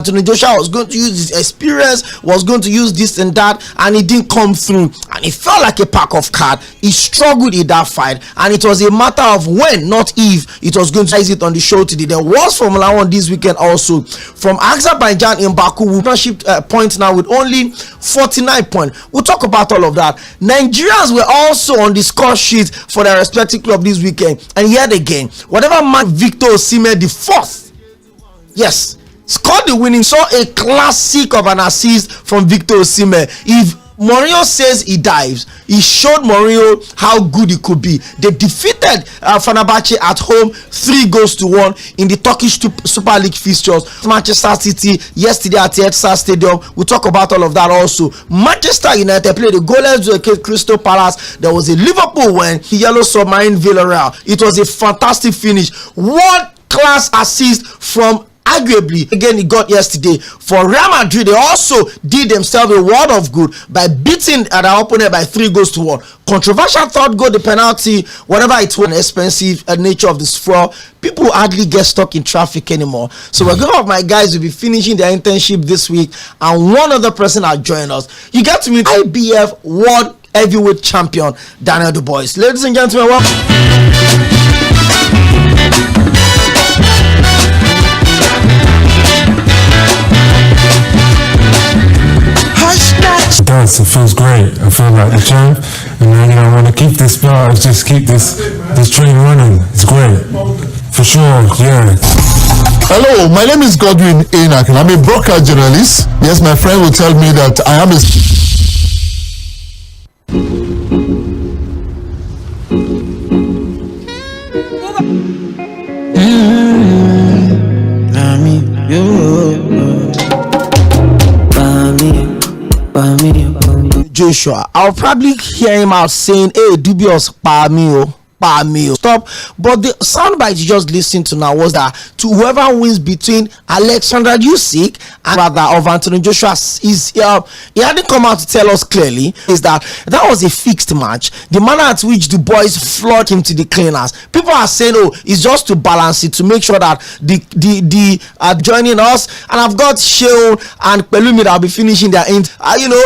Anthony Joshua was going to use his experience, was going to use this and that, and it didn't come through, and it felt like a pack of cards. He struggled in that fight, and it was a matter of when, not if, it was going to rise it on the show today. There was Formula 1 this weekend also. From Azerbaijan in Baku, we shipped points now with only 49 points. We'll talk about all of that. Nigerians were also on the score sheet for their respective club this weekend, and yet again, whatever man Victor Osimhen the fourth, yes, scored the winning, saw a classic of an assist from Victor Osimhen. If Mourinho says he dives, he showed Mourinho how good he could be. They defeated Fenerbahce at home 3-1 in the Turkish Super League fixtures. Manchester City yesterday at the Etihad Stadium. We'll talk about all of that also. Manchester United played a goalless against Crystal Palace. There was a Liverpool win, Yellow Submarine Villarreal. It was a fantastic finish. One class assist from arguably again he got yesterday for Real Madrid. They also did themselves a world of good by beating their opponent by 3-1. Controversial third goal, the penalty, whatever it was, an expensive nature of this fraud. People hardly get stuck in traffic anymore. So we're going to have my guys will be finishing their internship this week, and one other person will join us. You get to meet IBF World Heavyweight Champion Daniel Dubois. Ladies and gentlemen, welcome. It does. It feels great. I feel like the champ, and I want to keep this bar. Just keep this train running. It's great, for sure. Yeah. Hello, my name is Godwin Enoch, and I'm a broadcast journalist. Yes, my friend will tell me that I am a. Joshua, I'll probably hear him out saying, "Hey, dubious, Pamio." Stop. But the soundbite you just listened to now was that to whoever wins between Alexander Usyk and rather of Anthony Joshua, is he hadn't come out to tell us clearly is that was a fixed match. The manner at which the boys floored him to the cleaners, people are saying, oh, it's just to balance it, to make sure that the joining us. And I've got Sheol and Pelumi that will be finishing their end.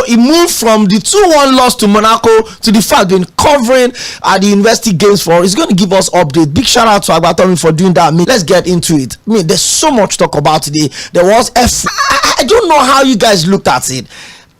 He moved from the 2-1 loss to Monaco to the fact been covering the University Games. It's going to give us update. Big shout out to Agbatomi for doing that. Let's get into it. There's so much to talk about today. There was I don't know how you guys looked at it.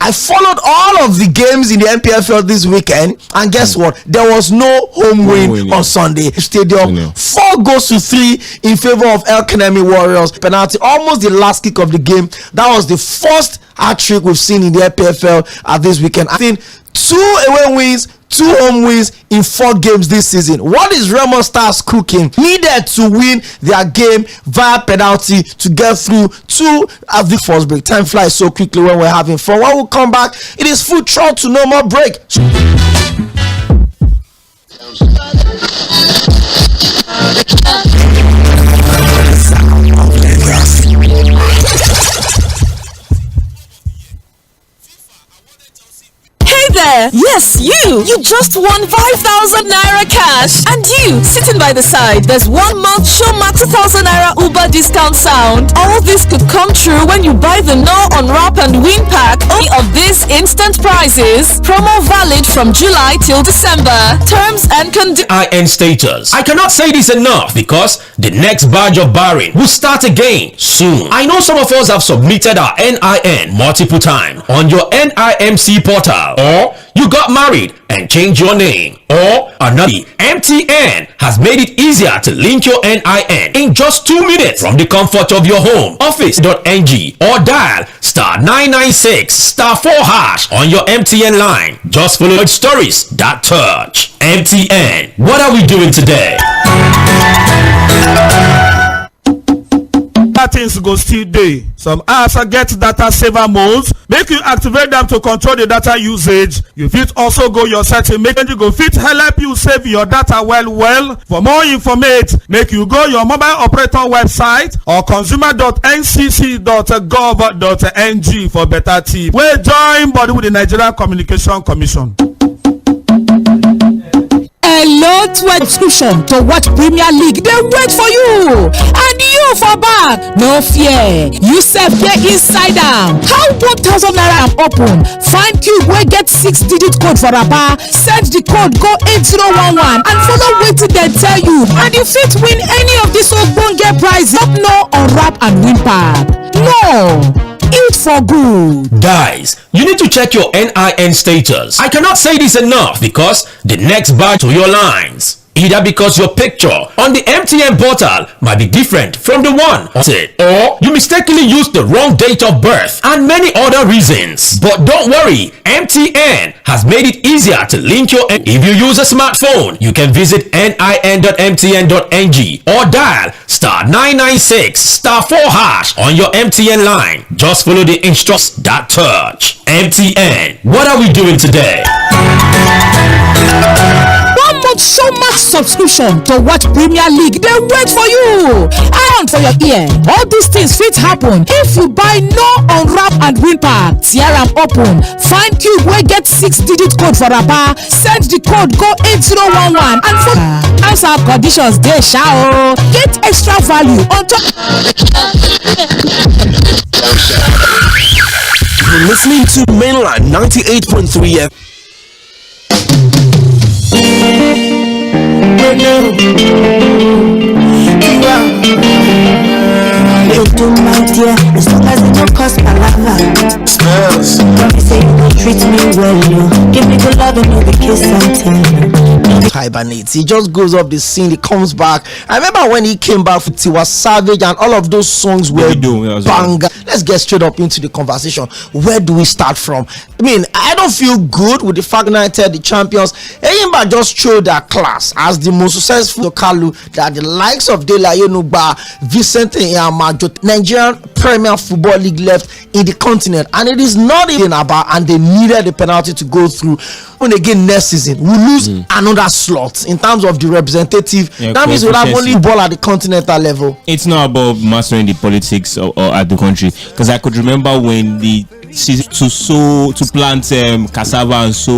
I followed all of the games in the NPFL this weekend, and guess what? There was no home win on Sunday. Stadium 4-3 in favor of El Kanemi Warriors. Penalty, almost the last kick of the game. That was the first hat-trick we've seen in the NPFL at this weekend. I think 2 away wins, 2 home wins in 4 games this season. What is Remo Stars cooking? Needed to win their game via penalty to get through to the first break. Time flies so quickly when we're having fun. When we come back, it is food truck to no more break. There. Yes, you just won 5,000 naira cash, and you sitting by the side. There's 1 month Showmax 2,000 naira Uber discount sound. All this could come true when you buy the No Unwrap and Win pack of these instant prizes. Promo valid from July till December. Terms and conditions. NIN status. I cannot say this enough because the next batch of barring will start again soon. I know some of us have submitted our NIN multiple times on your NIMC portal, or you got married and changed your name, or another. MTN has made it easier to link your NIN in just 2 minutes from the comfort of your home, office.ng, or dial *996*4# on your MTN line. Just follow stories that touch. MTN, what are we doing today? Things go still dey. Some apps get data saver modes, make you activate them to control the data usage. You fit also go your setting, make you go fit help you save your data well. For more information, make you go your mobile operator website or consumer.ncc.gov.ng for better tips. We join body with the Nigerian Communication Commission. Hello to subscription to watch Premier League. They wait for you. And you for back. No fear. You sef dey inside am. How 1,000 naira am open? Find cube wey get 6-digit code for Rapa. Send the code go 8011 and follow wetin dem tell you. And you fit win any of these ogbonge prizes. Up no unwrap and win pack. No. Eat for good. Guys, you need to check your NIN status. I cannot say this enough because the next batch to your lines. Either because your picture on the MTN portal might be different from the one on it, or you mistakenly used the wrong date of birth, and many other reasons. But don't worry, MTN has made it easier to link your if you use a smartphone. You can visit nin.mtn.ng or dial *996*4# on your MTN line. Just follow the instructions that touch. MTN, what are we doing today? Showmax subscription to watch Premier League. They wait for you. Iron for your ear. All these things fit happen if you buy no unwrap and win pack. Tear am open. Find cube wey get 6-digit code for Rapa. Send the code go 8011 and for terms and conditions dey sha. Get extra value on top. You're listening to Mainland 98.3 FM. Do my dear, as long as it don't cost my life. Promise say you gon' treat me well, you give me good love and no be kiss and tell. Hibernates. He just goes up the scene. He comes back. I remember when he came back with Tiwa Savage and all of those songs were banger. Let's get straight up into the conversation. Where do we start from? I mean, I don't feel good with the fact United, the champions. Eyimba just showed their class as the most successful Kalu that the likes of De La Yenugba, Vicente Yamajo, Nigerian Premier Football League left in the continent, and it is not even about, and they needed the penalty to go through. When again next season we lose another slot in terms of the representative. That means we'll have only ball at the continental level. It's not about mastering the politics or at the country, because I could remember when the to plant cassava and so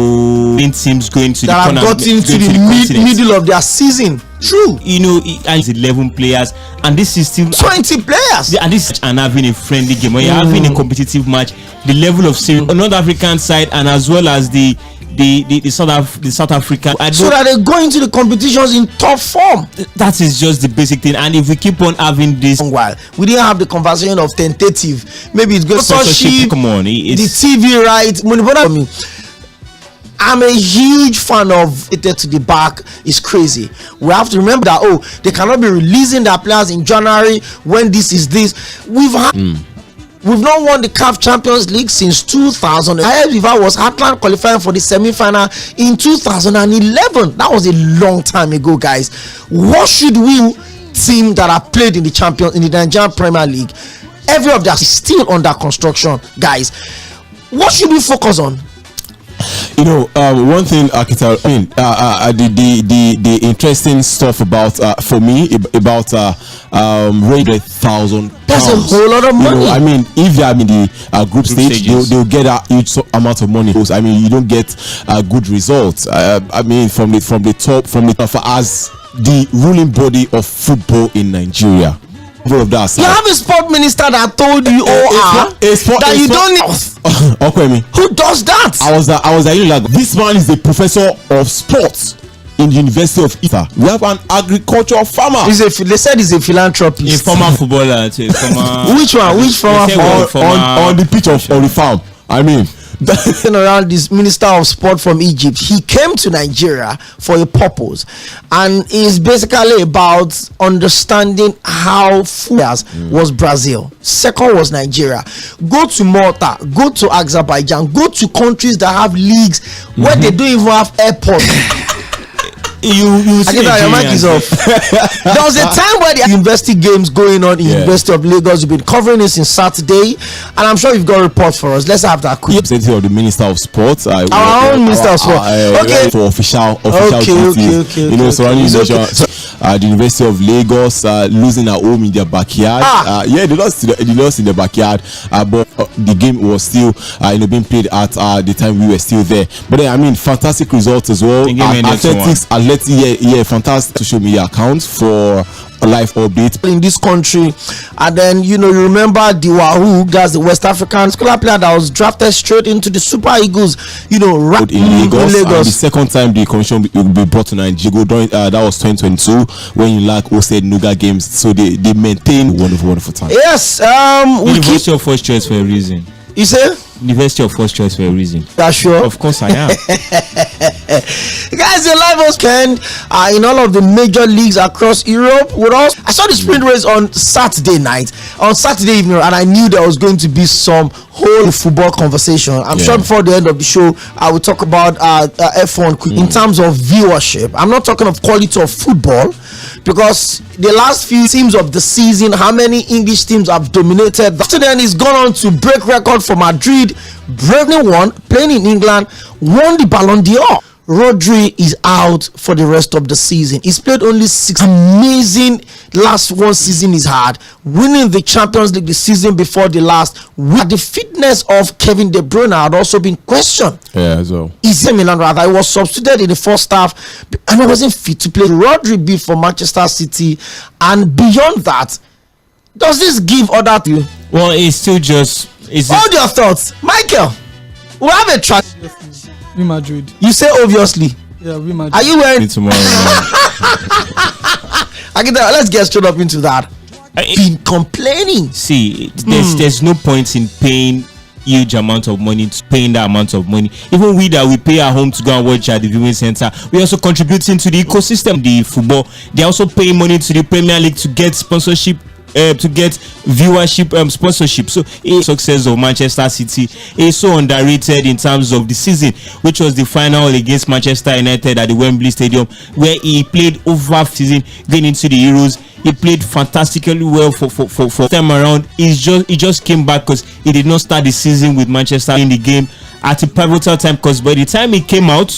teams going to that the have got into the middle of their season. True, you know, and it's 11 players, and this is still 20 players, and this is and having a friendly game. When you're having a competitive match, the level of serious on North African side, and as well as the South African, so that they go into the competitions in top form. That is just the basic thing. And if we keep on having this, while we didn't have the conversation of tentative, maybe it's going to come on, the TV right. I'm a huge fan of it to the back. It's crazy. We have to remember that they cannot be releasing their players in January when this. We've not won the CAF Champions League since 2000. Highest was Atlant qualifying for the semi-final in 2011. That was a long time ago, guys. What should we team that have played in the Nigerian Premier League? Every of that is still under construction, guys. What should we focus on? You know, one thing the interesting stuff about for me about £100,000. That's a whole lot of money. You know, I mean, if they are in the group stage, they'll get a huge amount of money. I mean, you don't get good results. I mean, from the top as the ruling body of football in Nigeria. Of that side. You have a sport minister that told you that you don't need. Okay, who does that? I was like, this man is a professor of sports in the University of Ifa. We have an agricultural farmer. They said he's a philanthropist. A former footballer. Which one? Which former on the pitch of the farm? I mean, around this minister of sport from Egypt, he came to Nigeria for a purpose, and it's basically about understanding how football was Brazil, second was Nigeria. Go to Malta, go to Azerbaijan, go to countries that have leagues where they don't even have airports. You see your mic is off. There was a time where the university games going on in University of Lagos. You've been covering this since Saturday, and I'm sure you've got reports for us. Let's have that quick. Representative of the Minister of Sports, our own Minister of Sports, for official duties. You know, surrounding the University of Lagos losing at home in their backyard. They lost in their backyard, but the game was still being played at the time we were still there. But then, I mean, fantastic results as well. Athletics let's hear fantastic social media accounts for a live update in this country. And then you remember the Wahoo guys, the West African scholar player that was drafted straight into the Super Eagles, right in Lagos. And the second time the commission will be brought to Nigeria during that was 2022 when you like hosted Nuga games, so they maintain wonderful time. Yes, University of first choice for a reason. You say University of first choice for a reason. That's sure. Of course I am. Guys, the live weekend in all of the major leagues across Europe. I saw the sprint race on Saturday evening, and I knew there was going to be some whole football conversation. I'm sure before the end of the show I will talk about F1 in terms of viewership. I'm not talking of quality of football, because the last few teams of the season, how many English teams have dominated. Then he's gone on to break record for Madrid, bravely won, playing in England, won the Ballon d'Or. Rodri is out for the rest of the season. He's played only 6 amazing last one season he's had, winning the Champions League the season before the last. The fitness of Kevin De Bruyne had also been questioned. Yeah, so AC Milan rather, he was substituted in the first half and he wasn't fit to play. Rodri beat for Manchester City, and beyond that, does this give other to you? Well, it's still just. Hold your thoughts, Michael. We have a track. Real Madrid. You say obviously. Yeah, Real Madrid. Are you wearing tomorrow? Let's get straight up into that. Been complaining. See, there's no point in paying huge amount of money to paying that amount of money. Even we pay our home to go and watch at the viewing center, we also contributing to the ecosystem. The football, they also paying money to the Premier League to get sponsorship, to get viewership, sponsorship. So success of Manchester City is so underrated in terms of the season, which was the final against Manchester United at the Wembley Stadium, where he played over season, getting into the Euros. He played fantastically well for time around. He just came back because he did not start the season with Manchester in the game at a pivotal time, because by the time he came out,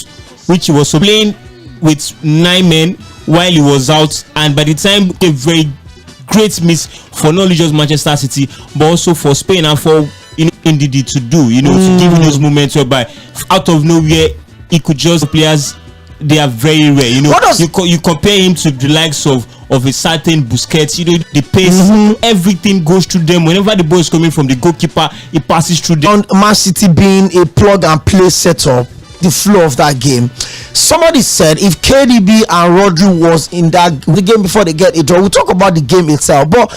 which he was playing with 9 men while he was out, and by the time a very great miss for not only just Manchester City but also for Spain and for Ndidi to do, to give him those moments whereby out of nowhere he could just players. They are very rare. You compare him to the likes of a certain Busquets. The pace, everything goes through them. Whenever the ball is coming from the goalkeeper, it passes through them. Man City being a plug and play setup, the flow of that game. Somebody said if KDB and Rodri was in the game before they get a draw, we'll talk about the game itself. But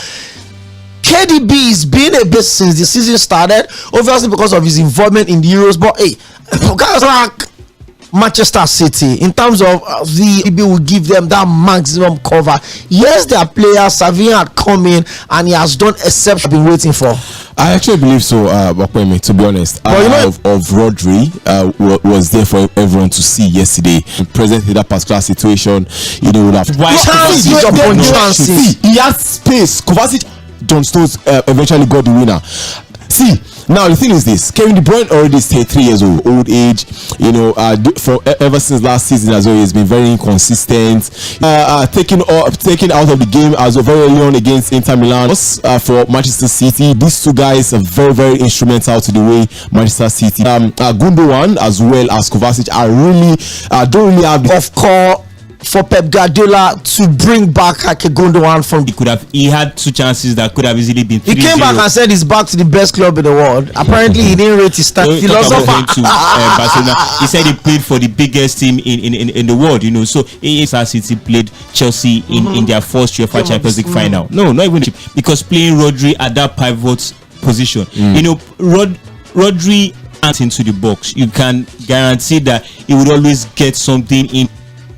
KDB is being a bit since the season started, obviously because of his involvement in the Euros. But hey, guys like Manchester City, in terms of the KDB will give them that maximum cover. Yes, their player Savinho had come in and he has done exception been waiting for. I actually believe so, Bakwemi, to be honest. Of Rodri was there for everyone to see yesterday. Present in that particular situation, would have chances. He had space. Kovacic, John Stones eventually got the winner. See, now the thing is this: Kevin De Bruyne already is 33 years old age. Ever since last season as well, he's been very inconsistent. Taken out of the game as well very early on against Inter Milan for Manchester City. These two guys are very, very instrumental to the way Manchester City. Gundogan as well as Kovacic are really don't really have the off-core for Pep Guardiola to bring back Gundogan from. He had 2 chances that could have easily been 3-0. He came back and said he's back to the best club in the world. Apparently he didn't rate his philosopher. He said he played for the biggest team in the world, so City played Chelsea in their first UEFA Champions League final. No, not even, because playing Rodri at that pivot position, Rodri into the box, you can guarantee that he would always get something in.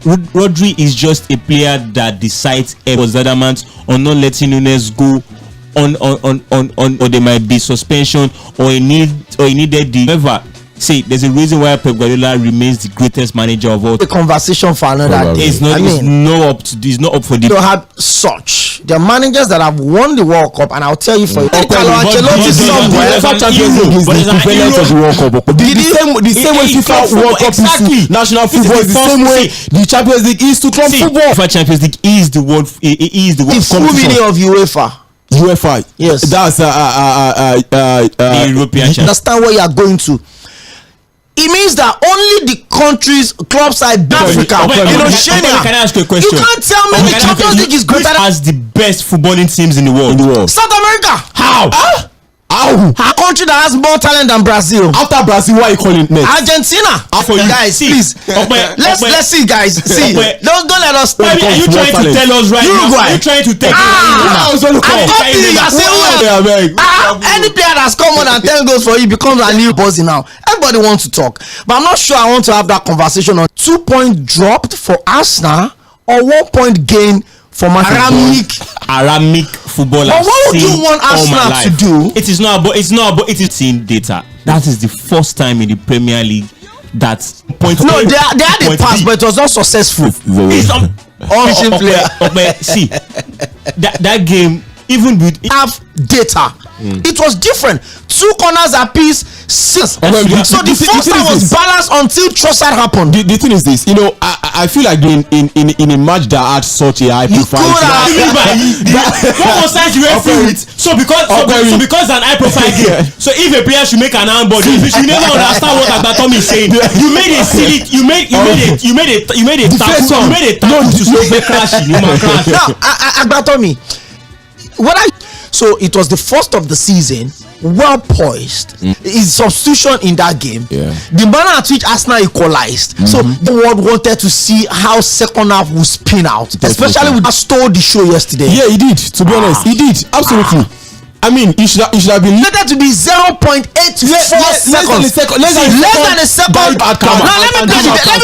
Rodri is just a player that decides was adamant on not letting Nunes go on, or there might be suspension or he needed the whatever. See, there's a reason why Pep Guardiola remains the greatest manager of all. The conversation for another day. It's not up for the. You don't have such. There are managers that have won the World Cup, and I'll tell you for Carlo Ancelotti somewhere. Champions League is the equivalent of the World Cup. The same way FIFA World Cup is to national football is the same way the Champions League is to club football. FIFA Champions League is the world. It is the world. The full meaning of UEFA. Yes. That's the European. Understand where you are going to. It means that only the countries, clubs like Africa, Oceania. Can I ask you a question? You can't tell me the Champions League is greater than has the best footballing teams in the world. South America. How? A country that has more talent than Brazil. After Brazil, why are you calling it next? Argentina. Guys, see, please. Let's see, guys. See. Don't let us. Are you trying to tell us right now? Are you trying to tell us? Any player that's come on and 10 goals for you becomes a new buzzy now. Everybody wants to talk. But I'm not sure I want to have that conversation on 2 point dropped for Arsenal or 1 point gain for Aramic footballers. But what would you want Arsenal to do? It is seeing data. That is the first time in the Premier League that point. No, they had a pass, but it was not successful. See, that game, even with have data, it was different. 2 corners apiece. 6. So the first time was balanced until Trossard happened. The thing is this, I feel like in a match that had such a high profile. What was that you referee with? So because an high profile game. So if a player should make an handball, you never understand what Agbatomi is saying. You made a silly. You made a tackle to stop the crashing. Now, Agbatomi, so it was the first of the season, well poised. His substitution in that game, the manner at which Arsenal equalized. So the world wanted to see how second half would spin out, especially with stole the show yesterday. Yeah, he did. To be honest, he did absolutely. I mean, it should have been needed to be 0.84 seconds. Less than a second. Now let me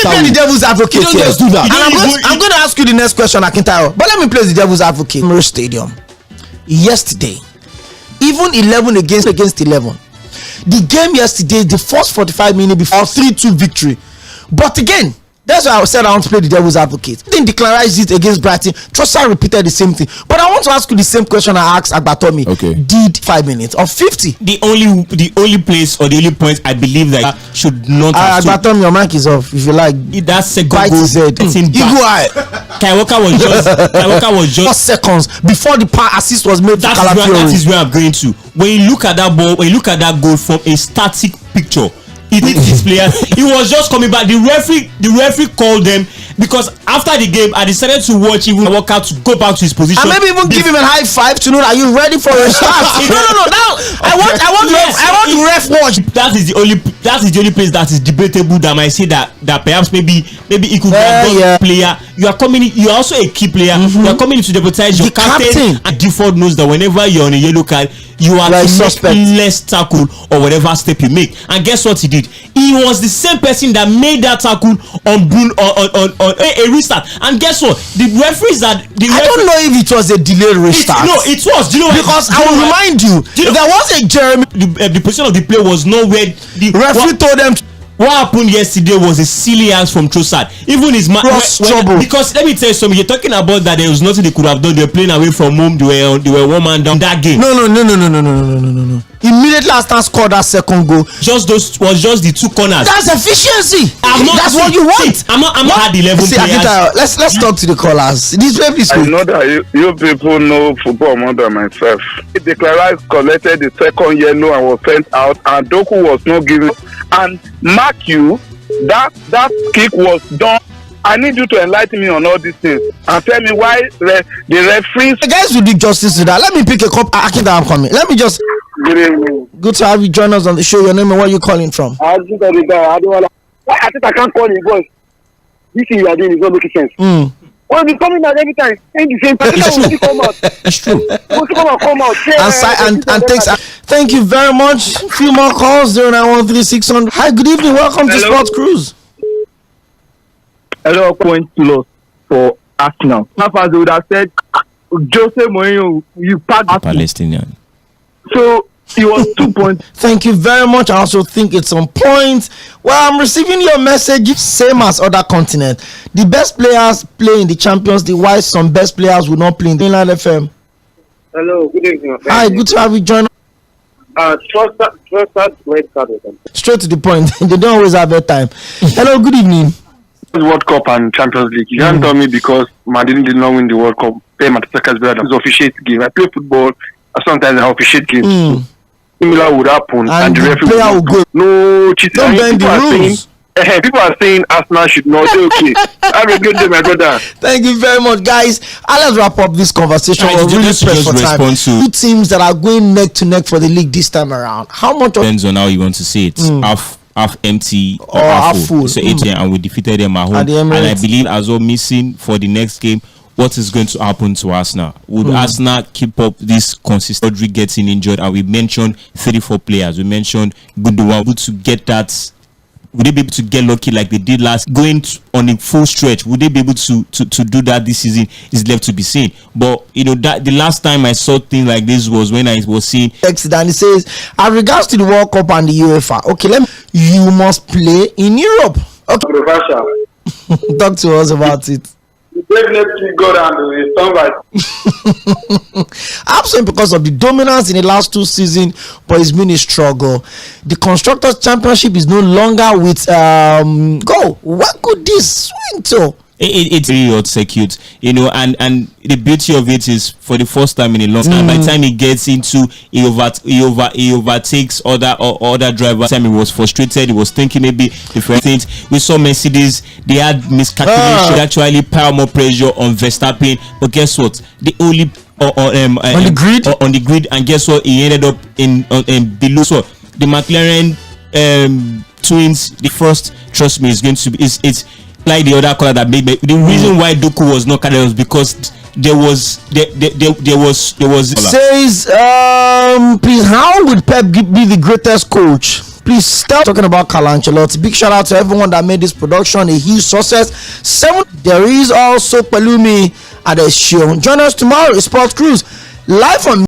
play the devil's advocate. You don't just do that. And I'm going to ask you the next question, Akintayo. But let me play the devil's advocate. Stadium. Yesterday, even 11 against 11, the game yesterday, the first 45 minutes before 3-2 victory. But again, that's why I said I want to play the devil's advocate. They declared it against Brighton. Trossard repeated the same thing. But I want to ask you the same question I asked Agbatomi. Okay. Did 5 minutes or 50? The only place or the only point I believe that should not have Agbatomi, your mic is off. If you like, that second bite his head. Kaiwoka was just 4 seconds before the assist was made. That is where I'm going to. When you look at that ball, when you look at that goal from a static picture, it did his player. He was just coming back. The referee called them because after the game, I decided to watch him work out to go back to his position. And maybe even give him a high five to know that you're ready for a start. No. Now I want ref watch. That is the only place that is debatable. That might say that perhaps maybe he could have done player. You are coming. You are also a key player. You are coming to deputize your captain. And default knows that whenever you're on a yellow card, you are like less tackle or whatever step you make. And guess what he did? He was the same person that made that tackle on a restart. And guess what? The referees that I don't know if it was a delayed restart. It was. Because I will remind you, there was a Jeremy. The position of the play was nowhere. The referee told them. What happened yesterday was a silly ass from Trossard. Even his man trouble. Because let me tell you something. You're talking about that there was nothing they could have done. They were playing away from home. They were 1 man down that game. No. Immediately after scored that second goal, just the 2 corners. That's efficiency. That's what you want. I'm not had 11 players. Let's talk to the callers. This way, please. I know that you people know football more than myself. The Declaration collected the second yellow and was sent out, and Doku was not given. And mark you, that kick was done. I need you to enlighten me on all these things and tell me why the referees. The guys will do justice to that. Let me pick a cup. I think I'm coming. Let me just. Good evening. Good to have you join us on the show. Your name and where you calling from? I think I can't call you voice. This is your doing is not making sense. Well, we coming out every time saying the same thing. It's true. Come out. And thanks. Thank you very much. Few more calls. 0913600. Hi, good evening. Welcome to Sports Cruise. Hello, point loss for Arsenal. As they would have said, Jose Mourinho, you packed Palestinian. So it was 2 points. Thank you very much. I also think it's on point. Well, I'm receiving your message, same as other continents. The best players play in the Champions League, while some best players will not play in the Inland FM. Hello, good evening. Hi, good to have you join. Trossard red card. Straight to the point. They don't always have their time. Hello, good evening. World Cup and Champions League. You can't tell me because Madrid did not win the World Cup. Pay Matatakas better than officiate game. I play football. Sometimes I officiate games. similar would happen and the referee player will go. No cheating. Don't bend the rules. People are saying Arsenal should not. Okay. Have a good day, my brother. Thank you very much, guys. Let's wrap up this conversation. We're really pressed for time. Two teams that are going neck to neck for the league this time around. How much depends on how you want to see it. Half empty or half full. So and we defeated them at home. And I believe as well missing for the next game. What is going to happen to Arsenal? Would Arsenal keep up this consistent? Rodri getting injured, and we mentioned 34 players. We mentioned Gundogan to get that. Would they be able to get lucky like they did last? Going on a full stretch, would they be able to do that this season? Is left to be seen. But you know that the last time I saw things like this was when I was seeing. And he says, as regards to the World Cup and the UEFA, okay, you must play in Europe. Okay, talk to us about it. Definitely go down to the absent because of the dominance in the last 2 seasons, but it's been a struggle. The Constructors' Championship is no longer with go. What could this swing to? It's really execute, you know, and the beauty of it is for the first time in a long time. By the time he gets into, he overtakes other drivers. Time he was frustrated, he was thinking maybe different things. We saw Mercedes, they had miscalculation, actually pile more pressure on Verstappen, but guess what? They only on the grid, and guess what? He ended up in below. So the McLaren twins, the first, trust me, is going to be it's like the other color that made me. The reason why Doku was not carried was because there was says please, how would Pep be the greatest coach? Please start talking about Carlo Ancelotti. Big shout out to everyone that made this production a huge success. 7. There is also Pelumi at the show. Join us tomorrow, Sports Cruise live on